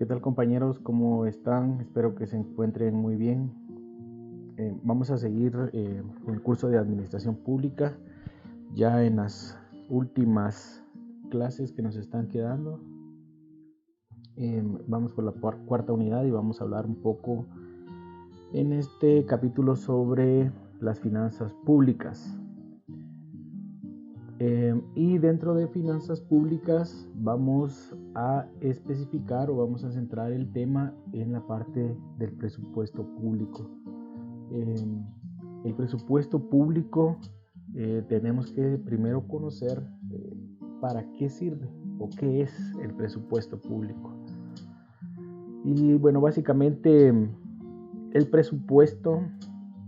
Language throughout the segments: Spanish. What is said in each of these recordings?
¿Qué tal, compañeros? ¿Cómo están? Espero que se encuentren muy bien. Vamos a seguir con el curso de Administración Pública, ya en las últimas clases que nos están quedando. Vamos por la cuarta unidad y vamos a hablar un poco en este capítulo sobre las finanzas públicas. Y dentro de finanzas públicas vamos a especificar o vamos a centrar el tema en la parte del presupuesto público. El presupuesto público tenemos que primero conocer para qué sirve o qué es el presupuesto público. Y bueno, básicamente el presupuesto,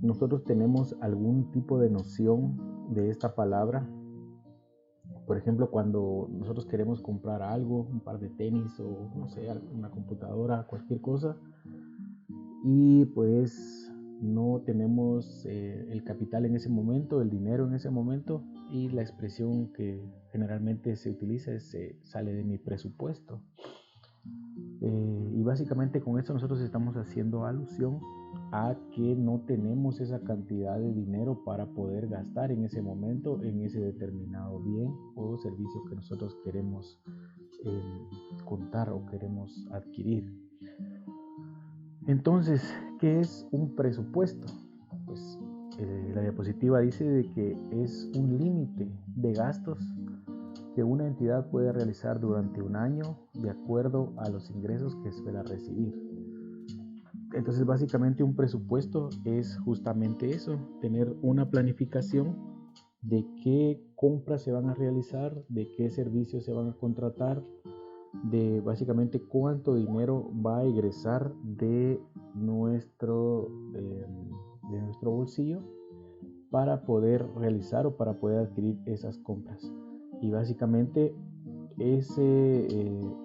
nosotros tenemos algún tipo de noción de esta palabra. Por ejemplo, cuando nosotros queremos comprar algo, un par de tenis o no sé, una computadora, cualquier cosa, y pues no tenemos el capital en ese momento, el dinero en ese momento, y la expresión que generalmente se utiliza es sale de mi presupuesto. Y básicamente con esto nosotros estamos haciendo alusión a que no tenemos esa cantidad de dinero para poder gastar en ese momento en ese determinado bien o servicio que nosotros queremos contar o queremos adquirir. Entonces, ¿qué es un presupuesto? Pues la diapositiva dice de que es un límite de gastos que una entidad puede realizar durante un año de acuerdo a los ingresos que espera recibir. Entonces, básicamente un presupuesto es justamente eso, tener una planificación de qué compras se van a realizar, de qué servicios se van a contratar, de básicamente cuánto dinero va a egresar de nuestro bolsillo para poder realizar o para poder adquirir esas compras. Y básicamente ese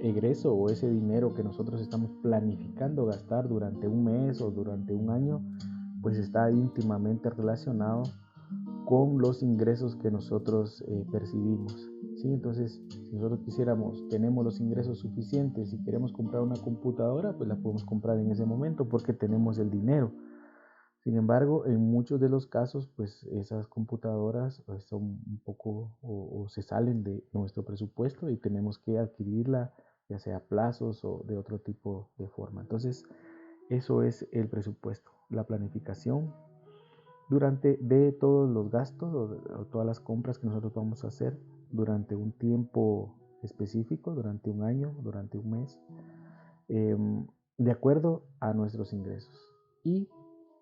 egreso o ese dinero que nosotros estamos planificando gastar durante un mes o durante un año, pues está íntimamente relacionado con los ingresos que nosotros percibimos. ¿Sí? Entonces, si nosotros tenemos los ingresos suficientes y queremos comprar una computadora, pues la podemos comprar en ese momento porque tenemos el dinero. Sin embargo, en muchos de los casos, pues esas computadoras pues, son un poco o se salen de nuestro presupuesto y tenemos que adquirirla, ya sea a plazos o de otro tipo de forma. Entonces, eso es el presupuesto, la planificación de todos los gastos o todas las compras que nosotros vamos a hacer durante un tiempo específico, durante un año, durante un mes, de acuerdo a nuestros ingresos. Y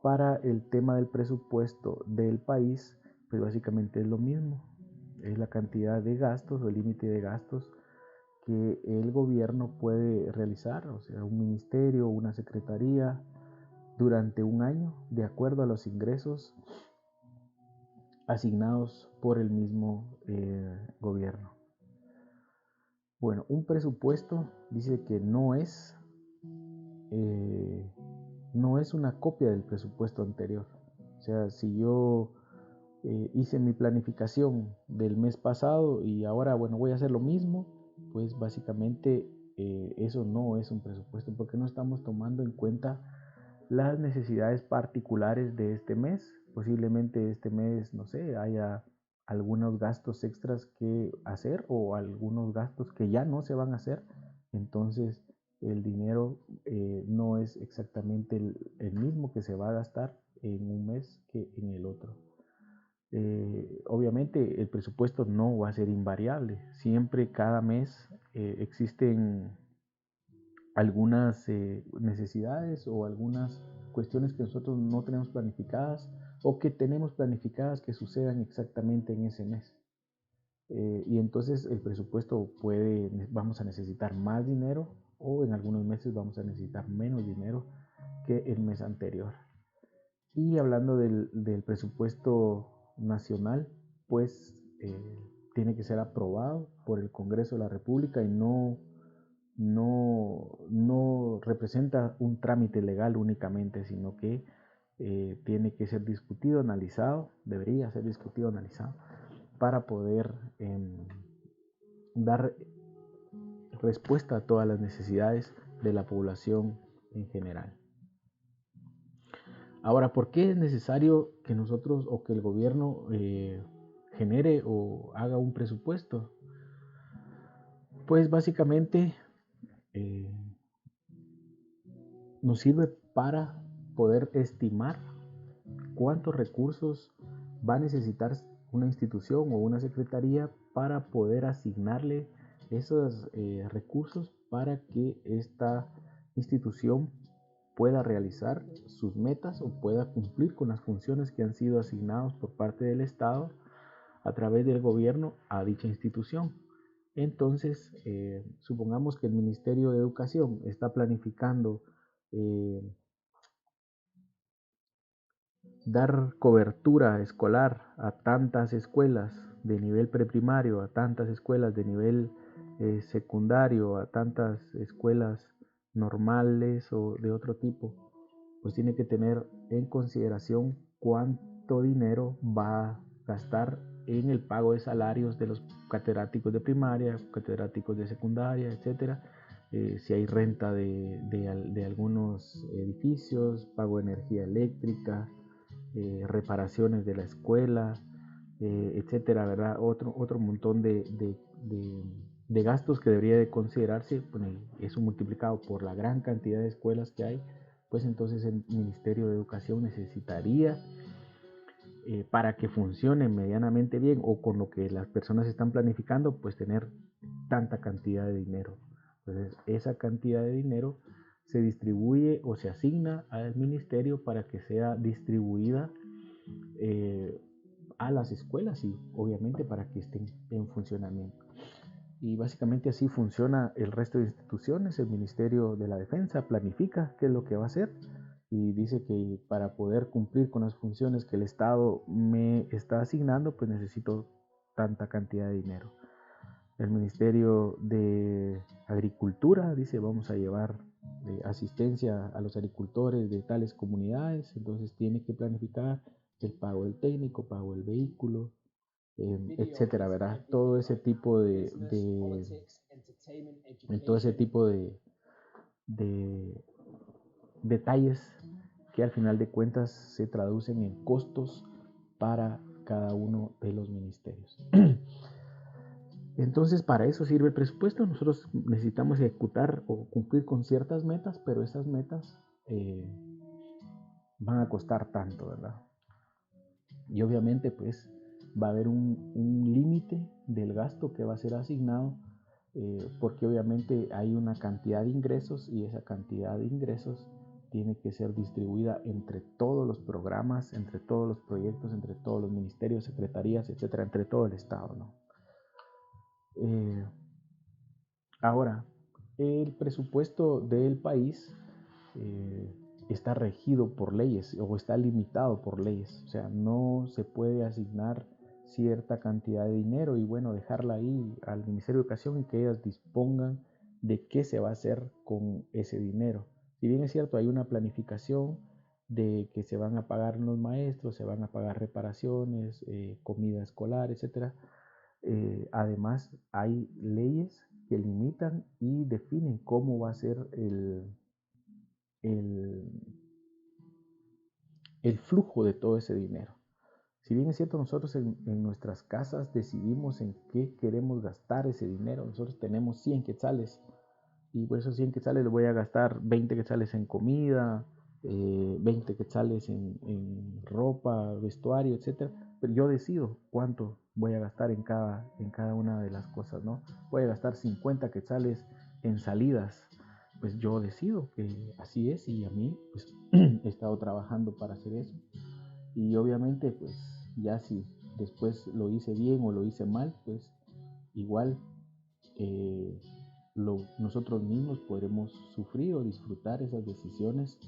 para el tema del presupuesto del país, pues básicamente es lo mismo, es la cantidad de gastos o el límite de gastos que el gobierno puede realizar, o sea, un ministerio, una secretaría, durante un año, de acuerdo a los ingresos asignados por el mismo gobierno. Bueno, un presupuesto dice que no es una copia del presupuesto anterior. O sea, si yo hice mi planificación del mes pasado y ahora, bueno, voy a hacer lo mismo, pues básicamente eso no es un presupuesto porque no estamos tomando en cuenta las necesidades particulares de este mes. Posiblemente este mes, no sé, haya algunos gastos extras que hacer o algunos gastos que ya no se van a hacer. Entonces el dinero no es exactamente el mismo que se va a gastar en un mes que en el otro. Obviamente el presupuesto no va a ser invariable. Siempre cada mes existen algunas necesidades o algunas cuestiones que nosotros no tenemos planificadas o que tenemos planificadas que sucedan exactamente en ese mes. Y entonces el presupuesto vamos a necesitar más dinero o en algunos meses vamos a necesitar menos dinero que el mes anterior. Y hablando del presupuesto nacional, pues tiene que ser aprobado por el Congreso de la República y no representa un trámite legal únicamente, sino que tiene que ser discutido, analizado, debería ser discutido, analizado, para poder dar respuesta a todas las necesidades de la población en general. Ahora, ¿por qué es necesario que nosotros o que el gobierno genere o haga un presupuesto? Pues básicamente nos sirve para poder estimar cuántos recursos va a necesitar una institución o una secretaría para poder asignarle esos recursos para que esta institución pueda realizar sus metas o pueda cumplir con las funciones que han sido asignadas por parte del Estado a través del gobierno a dicha institución. Entonces, supongamos que el Ministerio de Educación está planificando dar cobertura escolar a tantas escuelas de nivel preprimario, a tantas escuelas de nivel secundario, a tantas escuelas normales o de otro tipo, pues tiene que tener en consideración cuánto dinero va a gastar en el pago de salarios de los catedráticos de primaria, catedráticos de secundaria, etcétera. Si hay renta de algunos edificios, pago de energía eléctrica, reparaciones de la escuela, etcétera, ¿verdad? Otro montón de gastos que debería de considerarse. Bueno, eso multiplicado por la gran cantidad de escuelas que hay, pues entonces el Ministerio de Educación necesitaría, para que funcione medianamente bien o con lo que las personas están planificando, pues tener tanta cantidad de dinero. Entonces esa cantidad de dinero se distribuye o se asigna al ministerio para que sea distribuida a las escuelas y obviamente para que estén en funcionamiento. Y básicamente así funciona el resto de instituciones. El Ministerio de la Defensa planifica qué es lo que va a hacer y dice que para poder cumplir con las funciones que el Estado me está asignando, pues necesito tanta cantidad de dinero. El Ministerio de Agricultura dice vamos a llevar asistencia a los agricultores de tales comunidades, entonces tiene que planificar el pago del técnico, pago del vehículo, etcétera, ¿verdad? Todo ese tipo todo ese tipo de detalles que al final de cuentas se traducen en costos para cada uno de los ministerios. Entonces, para eso sirve el presupuesto. Nosotros necesitamos ejecutar o cumplir con ciertas metas, pero esas metas van a costar tanto, ¿verdad? Y obviamente, pues, va a haber un límite del gasto que va a ser asignado, porque obviamente hay una cantidad de ingresos y esa cantidad de ingresos tiene que ser distribuida entre todos los programas, entre todos los proyectos, entre todos los ministerios, secretarías, etcétera, entre todo el Estado, ¿no? Ahora, el presupuesto del país está regido por leyes o está limitado por leyes. O sea, no se puede asignar cierta cantidad de dinero y bueno, dejarla ahí al Ministerio de Educación y que ellas dispongan de qué se va a hacer con ese dinero. Si bien es cierto, hay una planificación de que se van a pagar los maestros, se van a pagar reparaciones, comida escolar, etcétera. Además, hay leyes que limitan y definen cómo va a ser el, el flujo de todo ese dinero. Si bien es cierto, nosotros en nuestras casas decidimos en qué queremos gastar ese dinero. Nosotros tenemos 100 quetzales y por esos 100 quetzales les voy a gastar 20 quetzales en comida, 20 quetzales en ropa, vestuario, etcétera. Pero yo decido cuánto voy a gastar en cada una de las cosas, ¿no? Voy a gastar 50 quetzales en salidas. Pues yo decido que así es y a mí pues he estado trabajando para hacer eso. Y obviamente pues ya si después lo hice bien o lo hice mal, pues igual nosotros mismos podremos sufrir o disfrutar esas decisiones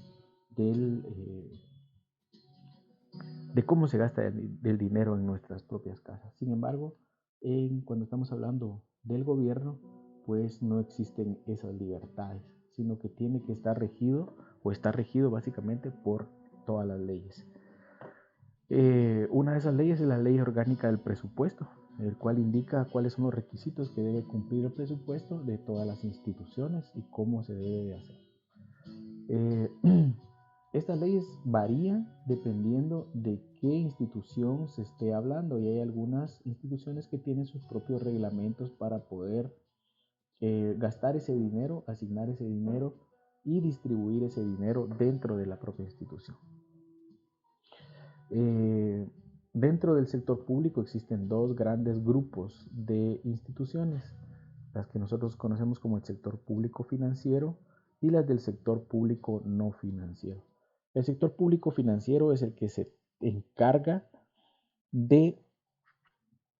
de cómo se gasta el dinero en nuestras propias casas. Sin embargo, cuando estamos hablando del gobierno, pues no existen esas libertades, sino que tiene que estar regido o está regido básicamente por todas las leyes. Una de esas leyes es la Ley Orgánica del Presupuesto, el cual indica cuáles son los requisitos que debe cumplir el presupuesto de todas las instituciones y cómo se debe de hacer. Eh, Estas leyes varían dependiendo de qué institución se esté hablando, y hay algunas instituciones que tienen sus propios reglamentos para poder gastar ese dinero, asignar ese dinero y distribuir ese dinero dentro de la propia institución. Dentro del sector público existen dos grandes grupos de instituciones, las que nosotros conocemos como el sector público financiero y las del sector público no financiero. El sector público financiero es el que se encarga de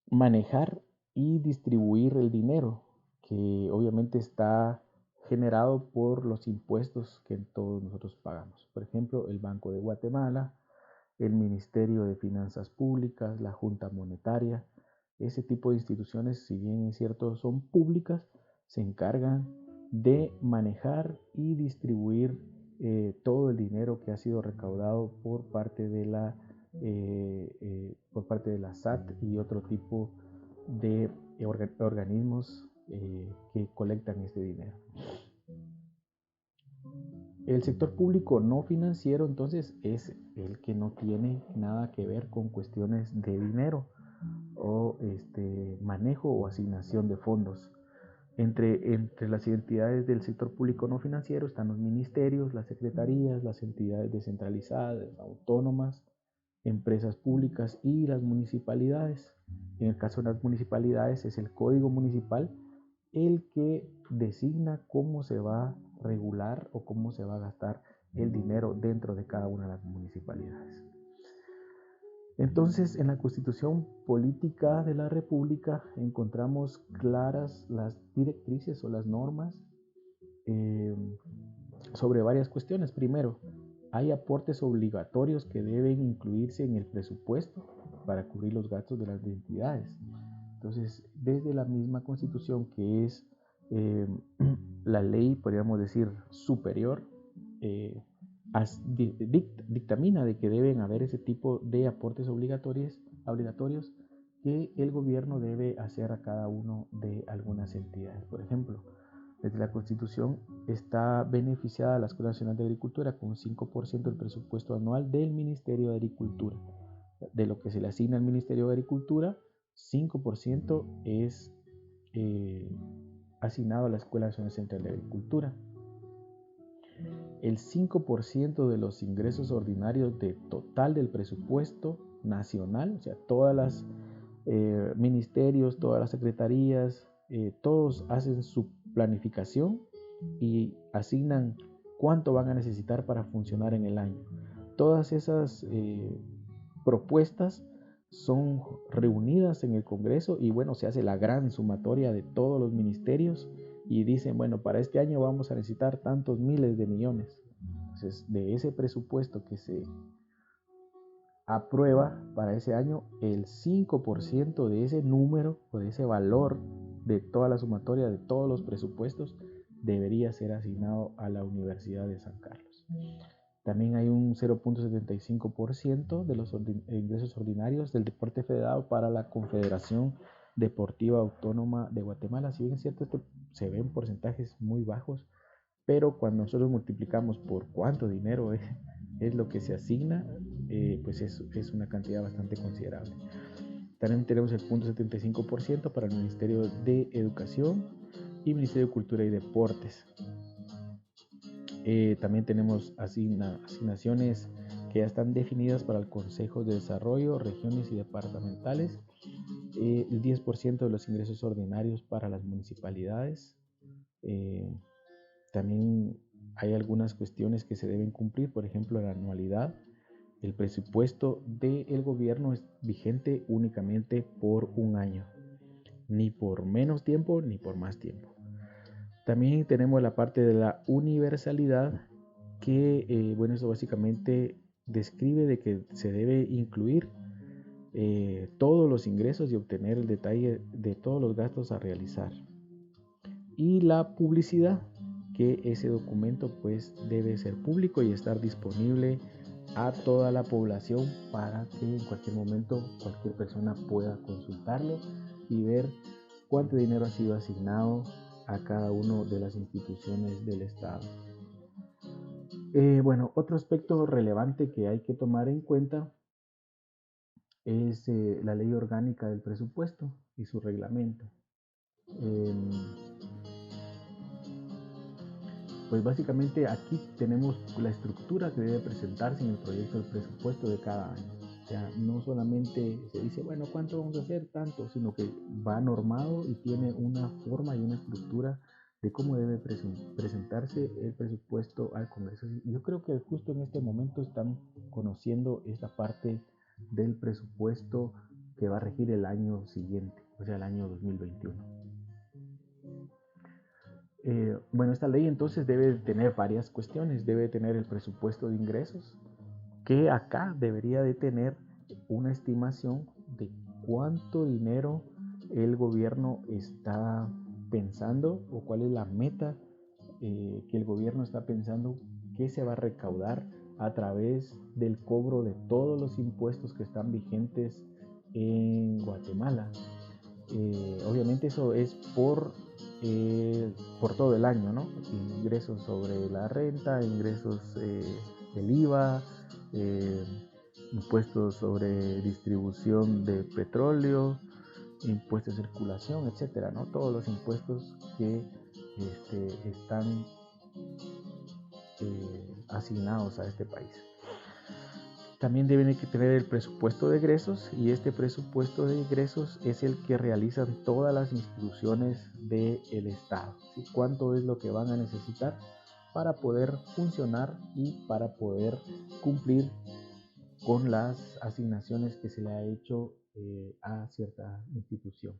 manejar y distribuir el dinero, que obviamente está generado por los impuestos que todos nosotros pagamos. Por ejemplo, el Banco de Guatemala, el Ministerio de Finanzas Públicas, la Junta Monetaria. Ese tipo de instituciones, si bien es cierto, son públicas, se encargan de manejar y distribuir todo el dinero que ha sido recaudado por parte de la SAT y otro tipo de organismos que colectan este dinero. El sector público no financiero entonces es el que no tiene nada que ver con cuestiones de dinero o manejo o asignación de fondos. Entre las entidades del sector público no financiero están los ministerios, las secretarías, las entidades descentralizadas, autónomas, empresas públicas y las municipalidades. En el caso de las municipalidades es el Código Municipal el que designa cómo se va a regular o cómo se va a gastar el dinero dentro de cada una de las municipalidades. Entonces, en la Constitución Política de la República encontramos claras las directrices o las normas sobre varias cuestiones. Primero, hay aportes obligatorios que deben incluirse en el presupuesto para cubrir los gastos de las entidades. Entonces, desde la misma Constitución, que es la ley, podríamos decir, superior, dictamina de que deben haber ese tipo de aportes obligatorios que el gobierno debe hacer a cada uno de algunas entidades. Por ejemplo, desde la Constitución está beneficiada la Escuela Nacional de Agricultura con un 5% del presupuesto anual del Ministerio de Agricultura. De lo que se le asigna al Ministerio de Agricultura, 5% es asignado a la Escuela Nacional Central de Agricultura. El 5% de los ingresos ordinarios de total del presupuesto nacional, o sea, todas las ministerios, todas las secretarías, todos hacen su planificación y asignan cuánto van a necesitar para funcionar en el año. Todas esas propuestas son reunidas en el Congreso y bueno, se hace la gran sumatoria de todos los ministerios y dicen, bueno, para este año vamos a necesitar tantos miles de millones. Entonces, de ese presupuesto que se aprueba para ese año, el 5% de ese número o de ese valor de toda la sumatoria de todos los presupuestos debería ser asignado a la Universidad de San Carlos. También hay un 0.75% de los ingresos ordinarios del deporte federado para la Confederación Deportiva Autónoma de Guatemala. Si bien es cierto, esto se ve en porcentajes muy bajos, pero cuando nosotros multiplicamos por cuánto dinero es lo que se asigna, pues es una cantidad bastante considerable. También tenemos el 0.75% para el Ministerio de Educación y Ministerio de Cultura y Deportes. También tenemos asignaciones que ya están definidas para el Consejo de Desarrollo, regiones y departamentales. El 10% de los ingresos ordinarios para las municipalidades. También hay algunas cuestiones que se deben cumplir, por ejemplo, la anualidad. El presupuesto del gobierno es vigente únicamente por un año, ni por menos tiempo ni por más tiempo. También tenemos la parte de la universalidad, que bueno, eso básicamente describe de que se debe incluir todos los ingresos y obtener el detalle de todos los gastos a realizar. Y la publicidad, que ese documento pues debe ser público y estar disponible a toda la población para que en cualquier momento cualquier persona pueda consultarlo y ver cuánto dinero ha sido asignado a cada una de las instituciones del Estado. Bueno, otro aspecto relevante que hay que tomar en cuenta es la ley orgánica del presupuesto y su reglamento. Pues básicamente aquí tenemos la estructura que debe presentarse en el proyecto del presupuesto de cada año. O sea, no solamente se dice, bueno, ¿cuánto vamos a hacer? Tanto, sino que va normado y tiene una forma y una estructura de cómo debe presentarse el presupuesto al Congreso. Yo creo que justo en este momento están conociendo esta parte del presupuesto que va a regir el año siguiente, o sea, el año 2021. Bueno, esta ley entonces debe tener varias cuestiones. Debe tener el presupuesto de ingresos, que acá debería de tener una estimación de cuánto dinero el gobierno está pensando o cuál es la meta que el gobierno está pensando que se va a recaudar a través del cobro de todos los impuestos que están vigentes en Guatemala. Obviamente eso es por todo el año, ¿no? Ingresos sobre la renta, ingresos del IVA, impuestos sobre distribución de petróleo, impuestos de circulación, etcétera, ¿no? Todos los impuestos que están asignados a este país. También deben que tener el presupuesto de egresos, y este presupuesto de egresos es el que realizan todas las instituciones del Estado. ¿Sí? ¿Cuánto es lo que van a necesitar para poder funcionar y para poder cumplir con las asignaciones que se le ha hecho a cierta institución?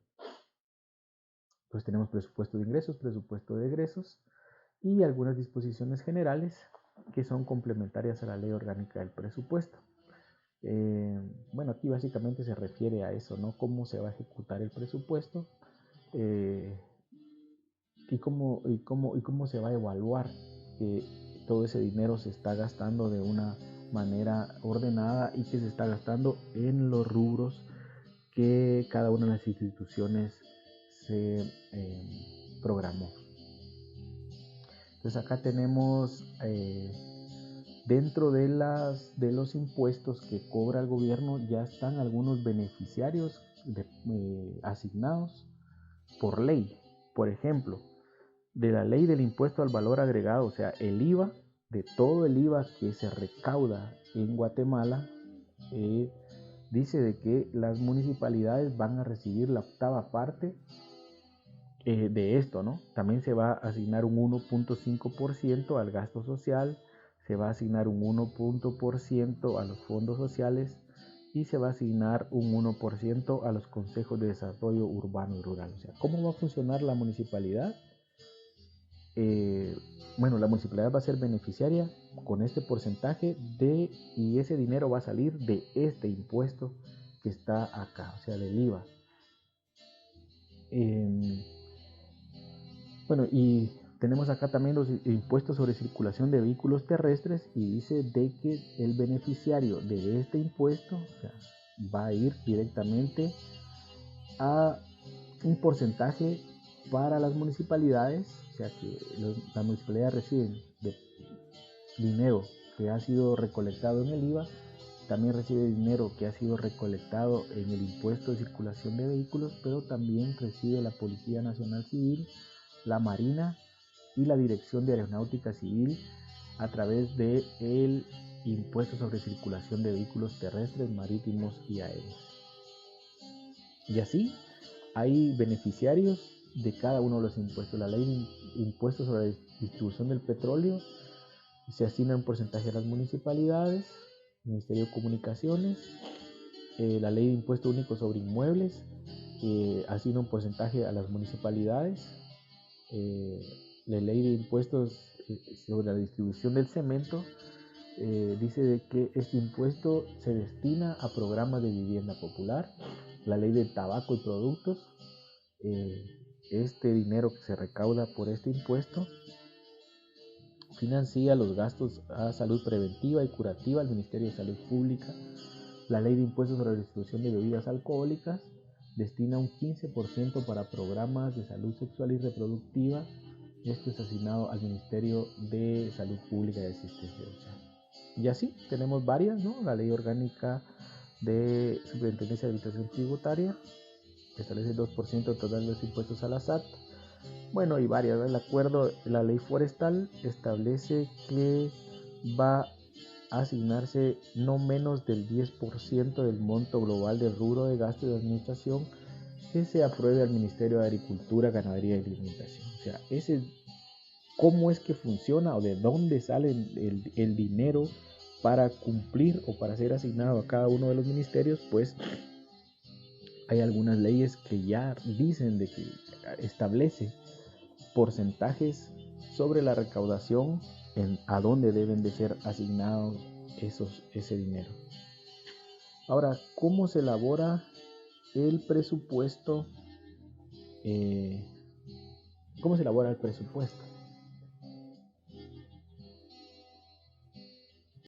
Pues tenemos presupuesto de ingresos, presupuesto de egresos y algunas disposiciones generales que son complementarias a la ley orgánica del presupuesto. Bueno, aquí básicamente se refiere a eso, ¿no? Cómo se va a ejecutar el presupuesto y cómo se va a evaluar que todo ese dinero se está gastando de una manera ordenada y que se está gastando en los rubros que cada una de las instituciones se programó. Entonces acá tenemos dentro de los impuestos que cobra el gobierno ya están algunos beneficiarios asignados por ley. Por ejemplo, de la ley del impuesto al valor agregado, o sea, el IVA, de todo el IVA que se recauda en Guatemala, dice de que las municipalidades van a recibir la octava parte de esto, ¿no? También se va a asignar un 1.5% al gasto social, se va a asignar un 1% a los fondos sociales y se va a asignar un 1% a los consejos de desarrollo urbano y rural. O sea, ¿cómo va a funcionar la municipalidad? Bueno, la municipalidad va a ser beneficiaria con este porcentaje y ese dinero va a salir de este impuesto que está acá, o sea, del IVA. Bueno, y tenemos acá también los impuestos sobre circulación de vehículos terrestres, y dice de que el beneficiario de este impuesto, o sea, va a ir directamente a un porcentaje para las municipalidades, o sea que las municipalidades reciben dinero que ha sido recolectado en el IVA, también recibe dinero que ha sido recolectado en el impuesto de circulación de vehículos, pero también recibe la Policía Nacional Civil, la Marina y la Dirección de Aeronáutica Civil a través del impuesto sobre circulación de vehículos terrestres, marítimos y aéreos. Y así hay beneficiarios de cada uno de los impuestos. La ley de impuestos sobre la distribución del petróleo se asigna un porcentaje a las municipalidades, Ministerio de Comunicaciones. La ley de impuesto único sobre inmuebles asigna un porcentaje a las municipalidades. La ley de impuestos sobre la distribución del cemento dice de que este impuesto se destina a programas de vivienda popular. La ley de tabaco y productos, este dinero que se recauda por este impuesto financia los gastos a salud preventiva y curativa al Ministerio de Salud Pública. La Ley de Impuestos sobre la Distribución de Bebidas Alcohólicas destina un 15% para programas de salud sexual y reproductiva. Esto es asignado al Ministerio de Salud Pública y Asistencia Social. Y así tenemos varias, ¿no? La Ley Orgánica de Superintendencia de Administración Tributaria establece el 2% total de los impuestos a la SAT. Bueno, y varias, ¿no? El acuerdo, la Ley Forestal establece que va a asignarse no menos del 10% del monto global del rubro de gasto de administración que se apruebe al Ministerio de Agricultura, Ganadería y Alimentación. O sea, cómo es que funciona o de dónde sale el dinero para cumplir o para ser asignado a cada uno de los ministerios, pues hay algunas leyes que ya dicen de que establece porcentajes sobre la recaudación a dónde deben de ser asignados ese dinero. Ahora, ¿cómo se elabora el presupuesto? ¿Cómo se elabora el presupuesto?